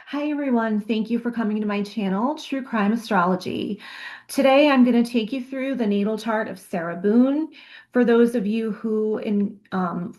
Hi everyone, thank you for coming to my channel, True Crime Astrology. Today I'm going to take you through the natal chart of Sarah Boone. For those of you who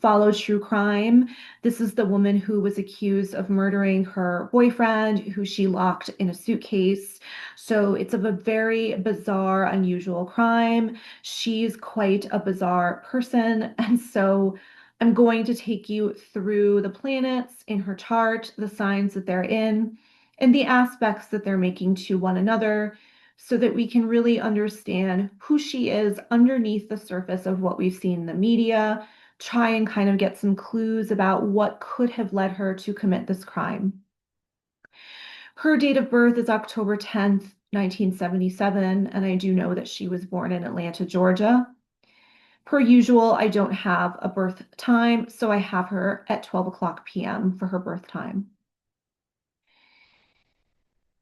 follow true crime, this is the woman who was accused of murdering her boyfriend, who she locked in a suitcase. So it's of a very bizarre, unusual crime. She's quite a bizarre person, and so I'm going to take you through the planets in her chart, the signs that they're in, and the aspects that they're making to one another so that we can really understand who she is underneath the surface of what we've seen in the media, try and kind of get some clues about what could have led her to commit this crime. Her date of birth is October 10th, 1977, and I do know that she was born in Atlanta, Georgia. Per usual, I don't have a birth time, so I have her at 12 o'clock p.m. for her birth time.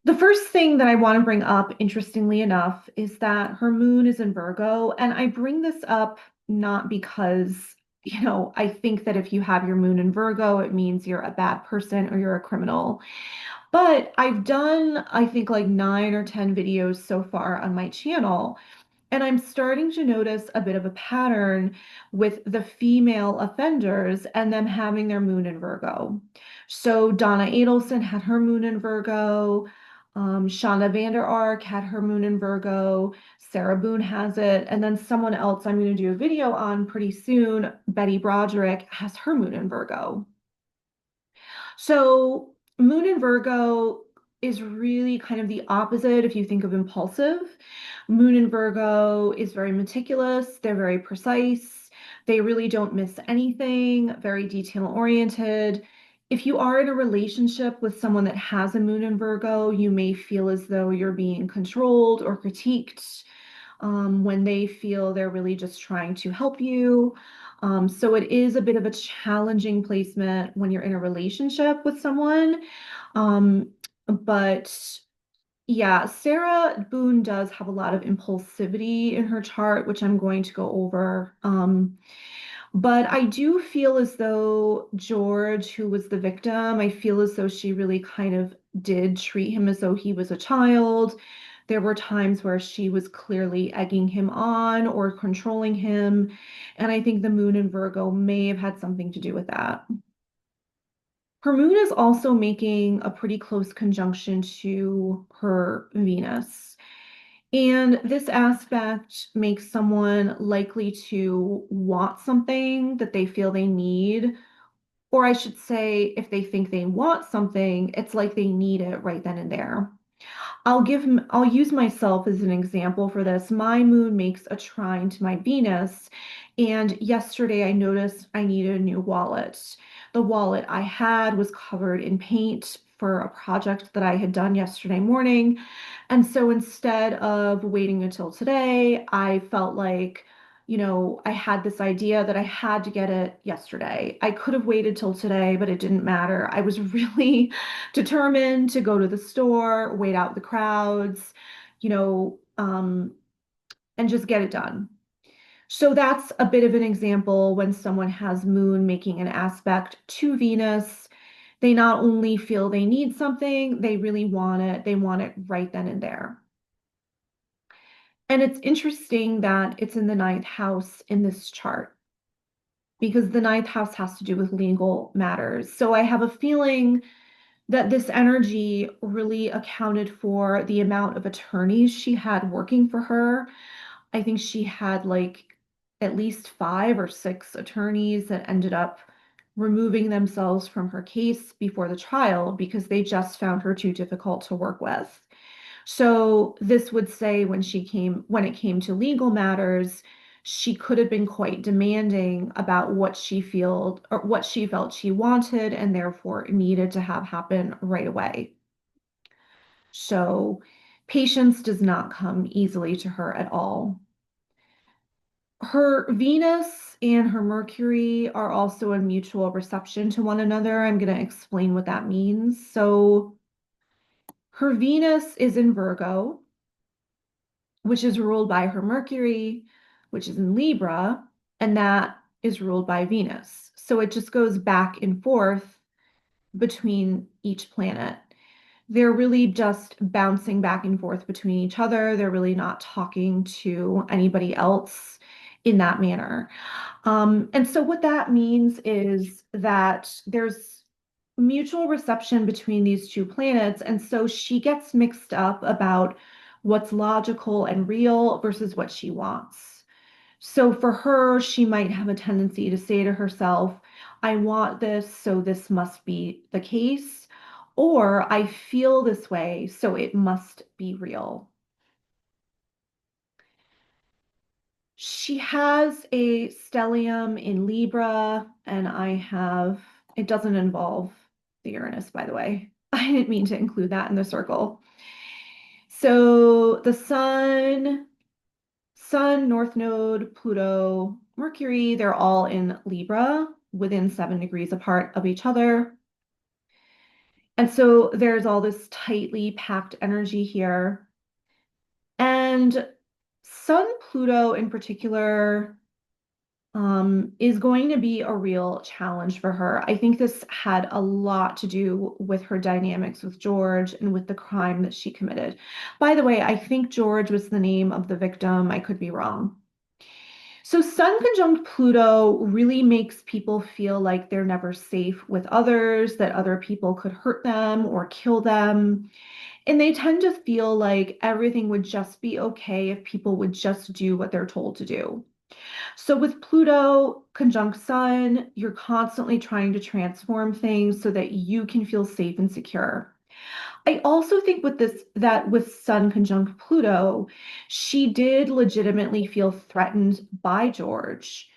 The first thing that I want to bring up, interestingly enough, is that her moon is in Virgo. And I bring this up not because, I think that if you have your moon in Virgo, it means you're a bad person or you're a criminal. But I've done, I think, like 9 or 10 videos so far on my channel. And I'm starting to notice a bit of a pattern with the female offenders and them having their moon in Virgo. So Donna Adelson had her moon in Virgo. Shonda Vander Ark had her moon in Virgo. Sarah Boone has it. And then someone else I'm going to do a video on pretty soon, Betty Broderick, has her moon in Virgo. So Moon in Virgo is really kind of the opposite if you think of impulsive. Moon in Virgo is very meticulous, they're very precise, they really don't miss anything, very detail oriented. If you are in a relationship with someone that has a moon in Virgo, you may feel as though you're being controlled or critiqued when they feel they're really just trying to help you. So it is a bit of a challenging placement when you're in a relationship with someone. Um, but yeah, Sarah Boone does have a lot of impulsivity in her chart, which I'm going to go over. But I do feel as though George, who was the victim, I feel as though she really kind of did treat him as though he was a child. There were times where she was clearly egging him on or controlling him. And I think the moon in Virgo may have had something to do with that. Her moon is also making a pretty close conjunction to her Venus. And this aspect makes someone likely to want something that they feel they need. Or I should say, if they think they want something, it's like they need it right then and there. I'll use myself as an example for this. My moon makes a trine to my Venus, and yesterday I noticed I needed a new wallet. The wallet I had was covered in paint for a project that I had done yesterday morning. And so instead of waiting until today, I felt like, I had this idea that I had to get it yesterday. I could have waited till today, but it didn't matter. I was really determined to go to the store, wait out the crowds, you know, um, and just get it done. So that's a bit of an example when someone has Moon making an aspect to Venus. They not only feel they need something, they really want it. They want it right then and there. And it's interesting that it's in the ninth house in this chart because the ninth house has to do with legal matters. So I have a feeling that this energy really accounted for the amount of attorneys she had working for her. I think she had like at least 5 or 6 attorneys that ended up removing themselves from her case before the trial because they just found her too difficult to work with. So this would say when it came to legal matters, she could have been quite demanding about what she felt she wanted and therefore needed to have happen right away. So patience does not come easily to her at all. Her Venus and her Mercury are also in mutual reception to one another. I'm going to explain what that means. So her Venus is in Virgo, which is ruled by her Mercury, which is in Libra, and that is ruled by Venus. So it just goes back and forth between each planet. They're really just bouncing back and forth between each other. They're really not talking to anybody else in that manner. And so what that means is that there's mutual reception between these two planets. And so she gets mixed up about what's logical and real versus what she wants. So for her, she might have a tendency to say to herself, I want this, so this must be the case. Or I feel this way, so it must be real. She has a stellium in Libra, and I have, it doesn't involve the Uranus, by the way. I didn't mean to include that in the circle. So the Sun, North Node, Pluto, Mercury, they're all in Libra within 7 degrees apart of each other. And so there's all this tightly packed energy here. And Sun Pluto in particular is going to be a real challenge for her. I think this had a lot to do with her dynamics with George and with the crime that she committed. By the way, I think George was the name of the victim. I could be wrong. So, Sun conjunct Pluto really makes people feel like they're never safe with others, that other people could hurt them or kill them. And they tend to feel like everything would just be okay if people would just do what they're told to do. So with Pluto conjunct Sun, you're constantly trying to transform things so that you can feel safe and secure. I also think with this that with Sun conjunct Pluto, she did legitimately feel threatened by George,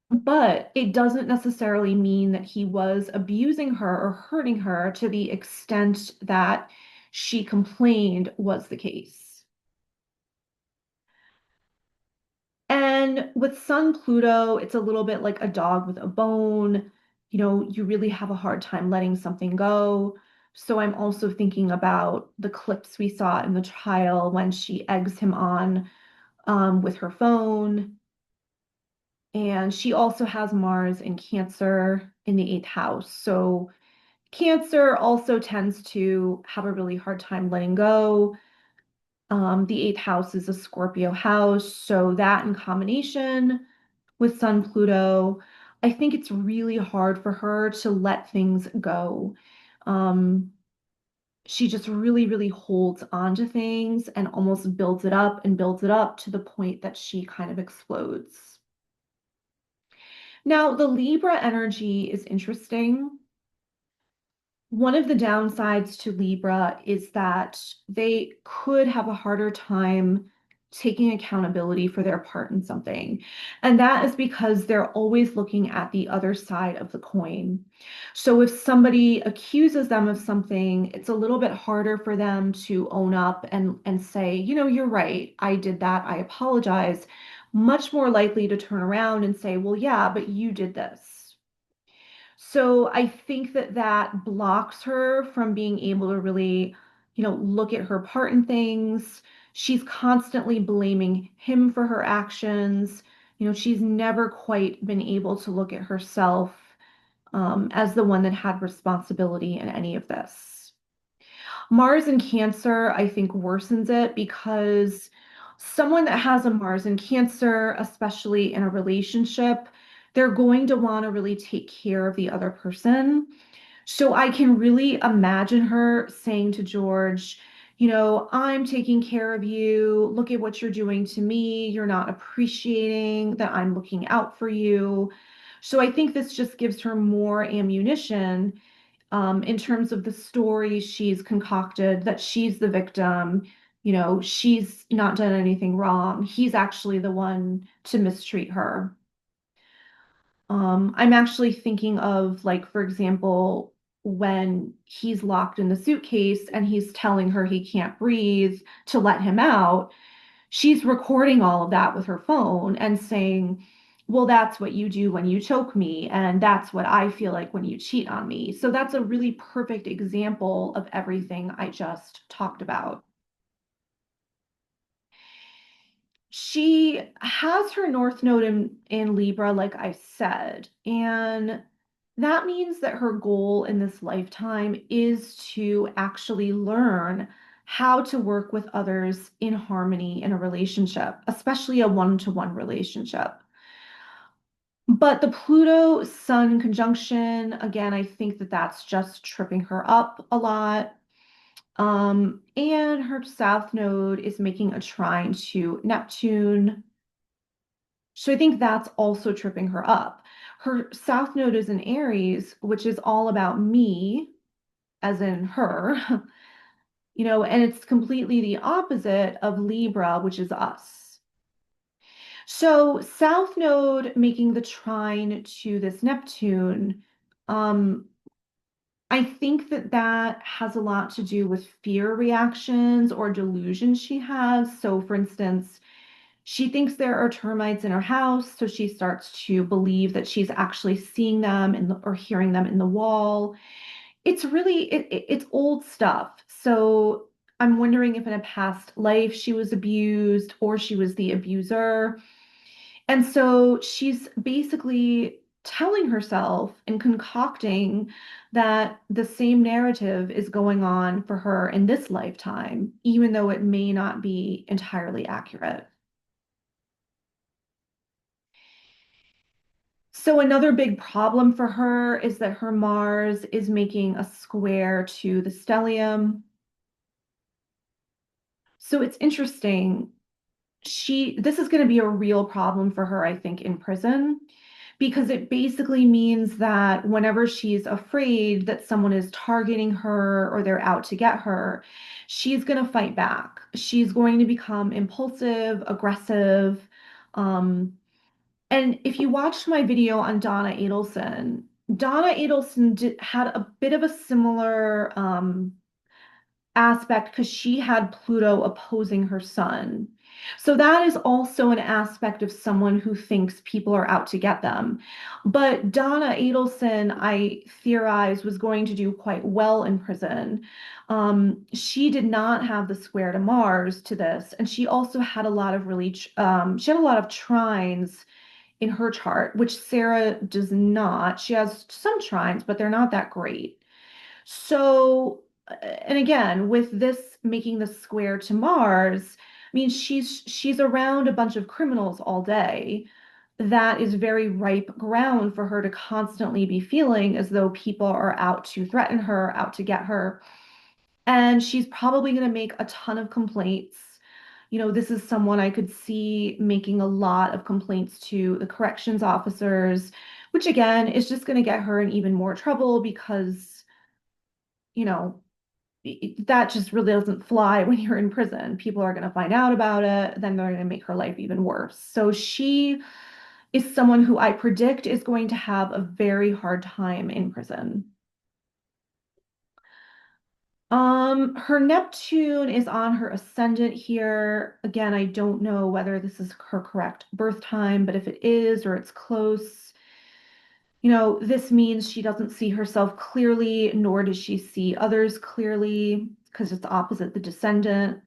but it doesn't necessarily mean that he was abusing her or hurting her to the extent that she complained was the case. And with Sun Pluto, it's a little bit like a dog with a bone. You know, you really have a hard time letting something go. So I'm also thinking about the clips we saw in the trial when she eggs him on with her phone. And she also has Mars in Cancer in the eighth house. So Cancer also tends to have a really hard time letting go. The eighth house is a Scorpio house. So that in combination with Sun Pluto, I think it's really hard for her to let things go. Um, she just really, really holds on to things and almost builds it up and builds it up to the point that she kind of explodes. Now, the Libra energy is interesting. One of the downsides to Libra is that they could have a harder time taking accountability for their part in something. And that is because they're always looking at the other side of the coin. So if somebody accuses them of something, it's a little bit harder for them to own up and say, you know, you're right, I did that, I apologize. Much more likely to turn around and say, well, yeah, but you did this. So I think that that blocks her from being able to really, you know, look at her part in things. She's constantly blaming him for her actions. You know, she's never quite been able to look at herself as the one that had responsibility in any of this. Mars in Cancer, I think, worsens it because someone that has a Mars in Cancer, especially in a relationship, they're going to want to really take care of the other person. So I can really imagine her saying to George, you know, I'm taking care of you. Look at what you're doing to me. You're not appreciating that I'm looking out for you. So I think this just gives her more ammunition in terms of the story she's concocted, that she's the victim, you know, she's not done anything wrong. He's actually the one to mistreat her. I'm actually thinking of, like, for example, when he's locked in the suitcase and he's telling her he can't breathe to let him out, she's recording all of that with her phone and saying, well, that's what you do when you choke me, and that's what I feel like when you cheat on me. So that's a really perfect example of everything I just talked about. She has her North Node in Libra, like I said, and That means that her goal in this lifetime is to actually learn how to work with others in harmony in a relationship, especially a one-to-one relationship. But the Pluto Sun conjunction, again, I think that that's just tripping her up a lot. And her South Node is making a trine to Neptune. So I think that's also tripping her up. Her South Node is in Aries, which is all about me, as in her, and it's completely the opposite of Libra, which is us. So South Node making the trine to this Neptune, um, I think that that has a lot to do with fear reactions or delusions she has. So, for instance, she thinks there are termites in her house, so she starts to believe that she's actually seeing them or hearing them in the wall. It's really it's old stuff. So I'm wondering if in a past life she was abused or she was the abuser. And so she's basically telling herself and concocting that the same narrative is going on for her in this lifetime, even though it may not be entirely accurate. So another big problem for her is that her Mars is making a square to the stellium. So it's interesting. This is going to be a real problem for her, I think, in prison, because it basically means that whenever she's afraid that someone is targeting her or they're out to get her, she's going to fight back. She's going to become impulsive, aggressive. Um, and if you watched my video on Donna Adelson had a bit of a similar aspect because she had Pluto opposing her sun. So that is also an aspect of someone who thinks people are out to get them. But Donna Adelson, I theorize, was going to do quite well in prison. She did not have the square to Mars to this, and she also had a lot of she had a lot of trines in her chart, which Sarah does not. She has some trines, but they're not that great. So, and again, with this making the square to Mars, I mean, she's around a bunch of criminals all day. That is very ripe ground for her to constantly be feeling as though people are out to threaten her, out to get her. And she's probably going to make a ton of complaints. This is someone I could see making a lot of complaints to the corrections officers, which again is just going to get her in even more trouble because, you know, that just really doesn't fly when you're in prison. People are going to find out about it, then they're going to make her life even worse. So she is someone who I predict is going to have a very hard time in prison. Her Neptune is on her ascendant here. Again, I don't know whether this is her correct birth time, but if it is or it's close, this means she doesn't see herself clearly, nor does she see others clearly because it's opposite the descendant.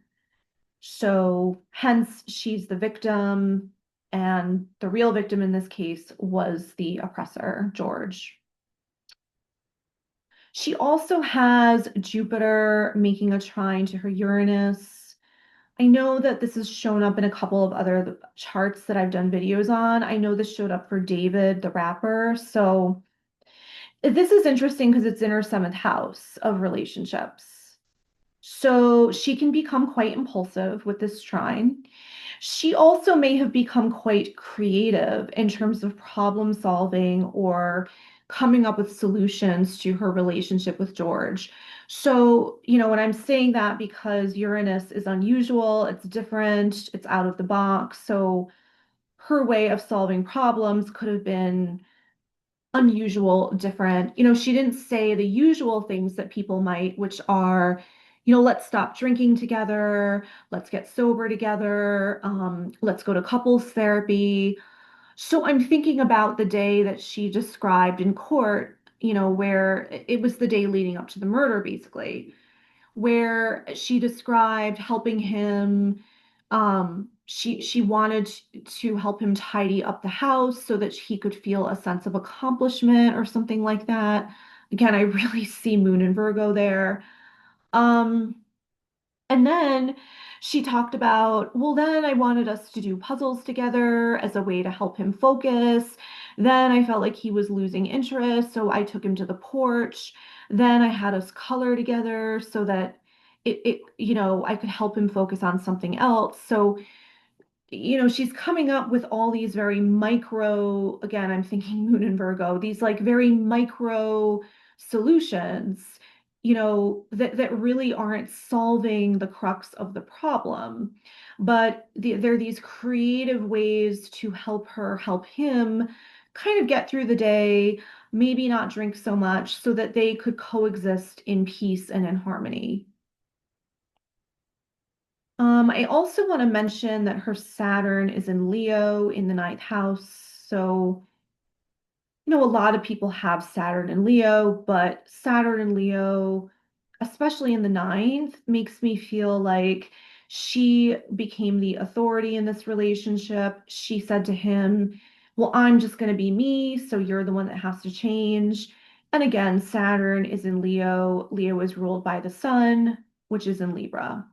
So, hence, she's the victim, and the real victim in this case was the oppressor, George. She also has Jupiter making a trine to her Uranus. I know that this has shown up in a couple of other charts that I've done videos on. I know this showed up for David, the rapper. So this is interesting because it's in her seventh house of relationships. So she can become quite impulsive with this trine. She also may have become quite creative in terms of problem solving or coming up with solutions to her relationship with George. So, when I'm saying that because Uranus is unusual, it's different, it's out of the box. So her way of solving problems could have been unusual, different. She didn't say the usual things that people might, which are, let's stop drinking together, let's get sober together, let's go to couples therapy. So I'm thinking about the day that she described in court, where it was the day leading up to the murder, basically, where she described helping him She wanted to help him tidy up the house so that he could feel a sense of accomplishment or something like that. Again, I really see Moon and Virgo there. Um, and then she talked about, well, then I wanted us to do puzzles together as a way to help him focus. Then I felt like he was losing interest, so I took him to the porch. Then I had us color together so that I could help him focus on something else. So she's coming up with all these very micro, again, I'm thinking Moon and Virgo, these like very micro solutions, that really aren't solving the crux of the problem. But there are these creative ways to help him kind of get through the day, maybe not drink so much, so that they could coexist in peace and in harmony. I also want to mention that her Saturn is in Leo in the ninth house. So, a lot of people have Saturn in Leo, but Saturn in Leo, especially in the ninth, makes me feel like she became the authority in this relationship. She said to him, well, I'm just going to be me, so you're the one that has to change. And again, Saturn is in Leo. Leo is ruled by the sun, which is in Libra.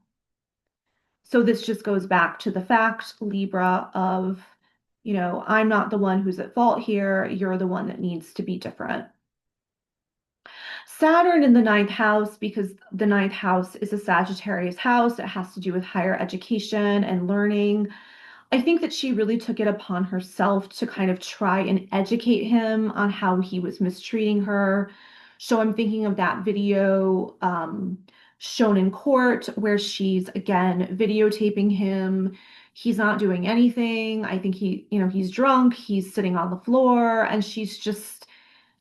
So this just goes back to the fact, Libra, of, I'm not the one who's at fault here. You're the one that needs to be different. Saturn in the ninth house, because the ninth house is a Sagittarius house, it has to do with higher education and learning. I think that she really took it upon herself to kind of try and educate him on how he was mistreating her. So I'm thinking of that video shown in court where she's again videotaping him. He's not doing anything. I think he's drunk, he's sitting on the floor, and she's just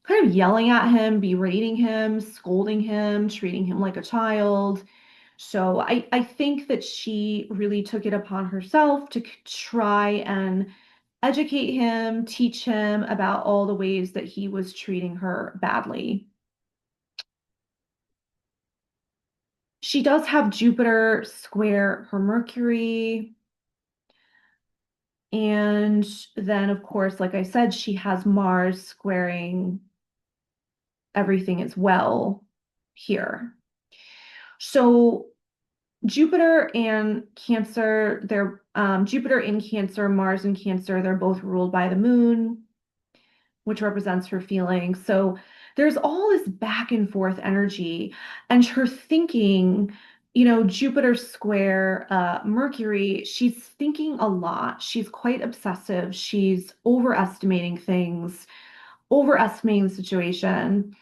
kind of yelling at him, berating him, scolding him, treating him like a child. So I think that she really took it upon herself to try and educate him, teach him about all the ways that he was treating her badly. She does have Jupiter square her Mercury. And then, of course, like I said, she has Mars squaring everything as well here. So Jupiter and Cancer, they're Jupiter in Cancer, Mars in Cancer, they're both ruled by the moon, which represents her feelings. So there's all this back and forth energy, and her thinking, Jupiter square Mercury, she's thinking a lot. She's quite obsessive. She's overestimating things, overestimating the situation.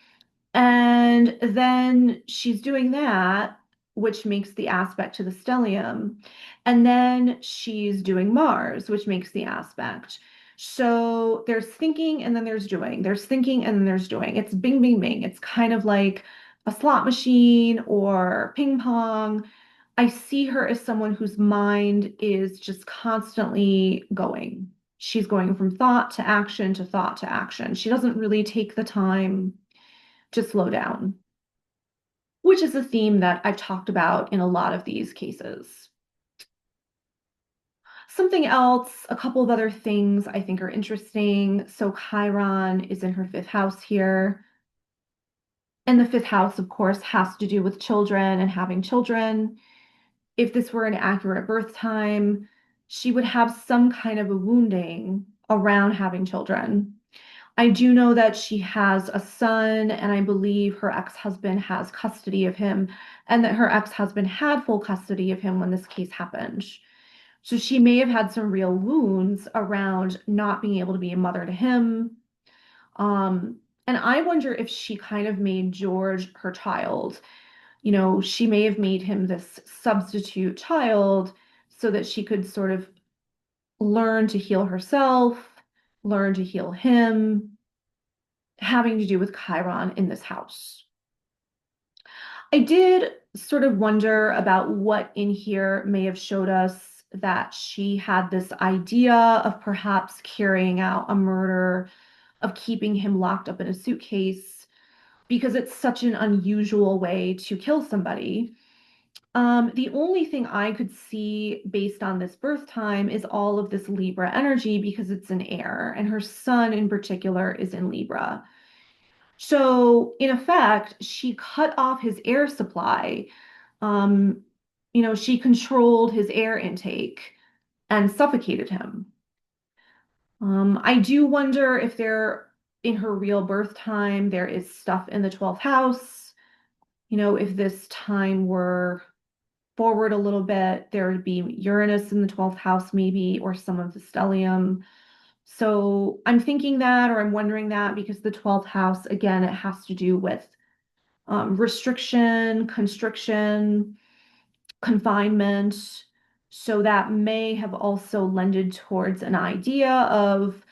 And then she's doing that, which makes the aspect to the stellium. And then she's doing Mars, which makes the aspect. So there's thinking and then there's doing. There's thinking and then there's doing. It's bing, bing, bing. It's kind of like a slot machine or ping pong. I see her as someone whose mind is just constantly going. She's going from thought to action to thought to action. She doesn't really take the time to slow down, which is a theme that I've talked about in a lot of these cases. Something else, a couple of other things I think are interesting. So Chiron is in her fifth house here. And the fifth house, of course, has to do with children and having children. If this were an accurate birth time, she would have some kind of a wounding around having children. I do know that she has a son, and I believe her ex-husband has custody of him, and that her ex-husband had full custody of him when this case happened. So she may have had some real wounds around not being able to be a mother to him. Um, and I wonder if she kind of made George her child. She may have made him this substitute child so that she could sort of learn to heal herself, learn to heal him, having to do with Chiron in this house. I did sort of wonder about what in here may have showed us that she had this idea of perhaps carrying out a murder, of keeping him locked up in a suitcase, because it's such an unusual way to kill somebody. The only thing I could see based on this birth time is all of this Libra energy because it's an air, and her sun in particular is in Libra. So, in effect, she cut off his air supply. Um, she controlled his air intake and suffocated him. I do wonder if in her real birth time, there is stuff in the 12th house. If this time were forward a little bit, there would be Uranus in the 12th house, maybe, or some of the stellium. So I'm thinking that, or I'm wondering that, because the 12th house, again, it has to do with restriction, constriction, confinement. So that may have also lended towards an idea of,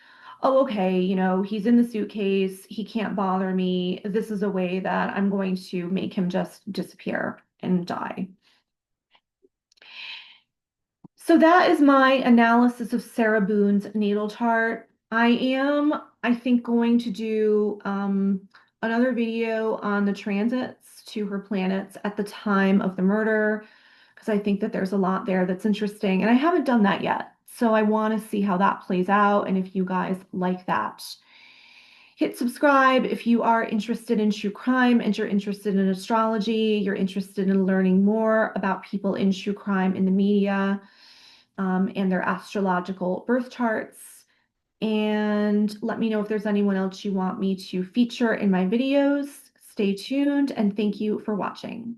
oh, okay, he's in the suitcase, he can't bother me. This is a way that I'm going to make him just disappear and die. So that is my analysis of Sarah Boone's natal chart. I think, going to do another video on the transits to her planets at the time of the murder, because I think that there's a lot there that's interesting, and I haven't done that yet. So I want to see how that plays out and if you guys like that. Hit subscribe if you are interested in true crime and you're interested in astrology, you're interested in learning more about people in true crime in the media and their astrological birth charts. And let me know if there's anyone else you want me to feature in my videos. Stay tuned and thank you for watching.